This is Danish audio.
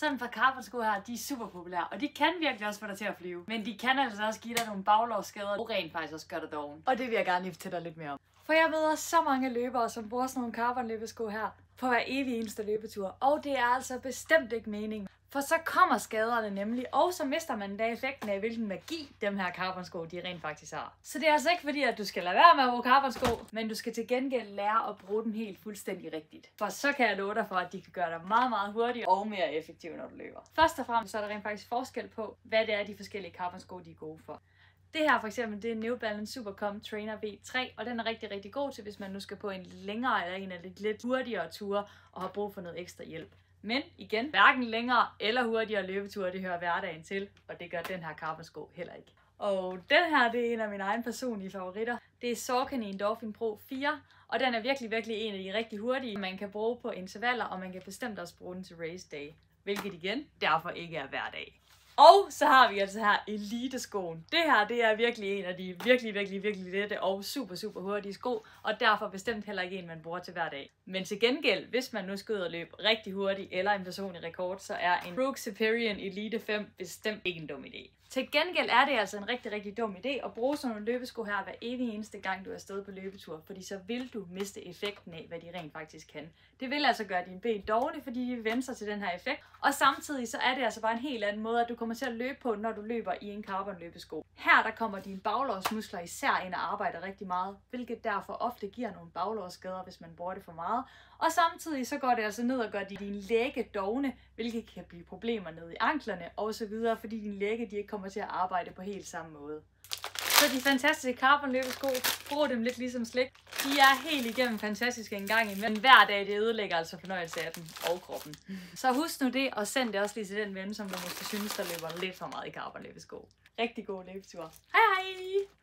Sådan et par carbonsko her, de er super populære, og de kan virkelig også få dig til at flyve. Men de kan altså også give dig nogle baglårsskader, og rent faktisk også gøre dig doven. Og det vil jeg gerne lige fortælle dig lidt mere om. For jeg møder så mange løbere, som bruger sådan nogle carbon-løbesko her på hver evig eneste løbetur. Og det er altså bestemt ikke meningen. For så kommer skaderne nemlig, og så mister man da effekten af, hvilken magi dem her carbonsko de rent faktisk har. Så det er altså ikke fordi, at du skal lade være med at bruge carbonsko, men du skal til gengæld lære at bruge dem helt fuldstændig rigtigt. For så kan jeg love dig for, at de kan gøre dig meget, meget hurtigere og mere effektive, når du løber. Først og fremmest så er der rent faktisk forskel på, hvad det er, de forskellige carbonsko de er gode for. Det her for eksempel, det er New Balance Supercom Trainer V3, og den er rigtig, rigtig god til, hvis man nu skal på en længere eller en af lidt hurtigere ture og har brug for noget ekstra hjælp. Men igen, hverken længere eller hurtigere løbeture, det hører hverdagen til, og det gør den her carbonsko heller ikke. Og den her, det er en af mine egne personlige favoritter. Det er Saucony Endorphin Pro 4, og den er virkelig, virkelig en af de rigtig hurtige, man kan bruge på intervaller, og man kan bestemt også bruge den til race day, hvilket igen derfor ikke er hver dag. Og så har vi altså her Elite-skoen. Det her, det er virkelig en af de virkelig lette og super hurtige sko, og derfor bestemt heller ikke en, man bruger til hver dag. Men til gengæld, hvis man nu skal ud og løbe rigtig hurtigt eller en personlig rekord, så er en Brooks Superior Elite 5 bestemt ikke en dum idé. Til gengæld er det altså en rigtig dum idé at bruge sådan nogle løbesko her hver evig eneste gang, du er afsted på løbetur, fordi så vil du miste effekten af, hvad de rent faktisk kan. Det vil altså gøre dine ben dovne, fordi de vender sig til den her effekt, og samtidig så er det altså bare en helt anden måde, at du kommer til at løbe på, når du løber i en carbon løbesko. Her der kommer dine baglårsmuskler især ind og arbejder rigtig meget, hvilket derfor ofte giver nogle baglårsskader, hvis man bruger det for meget. Og samtidig så går det altså ned og gør dine lægge dovne, hvilket kan blive problemer nede i anklerne osv., fordi dine lægge de ikke kommer til at arbejde på helt samme måde. Så de fantastiske carbon løbesko, brug dem lidt ligesom slik. De er helt igennem fantastiske en gang imellem. Hver dag det ødelægger altså fornøjelse af dem og kroppen. Så husk nu det, og send det også lige til den ven, som du måske synes, der løber lidt for meget i carbon løbesko. Rigtig god løbetur. Hej hej!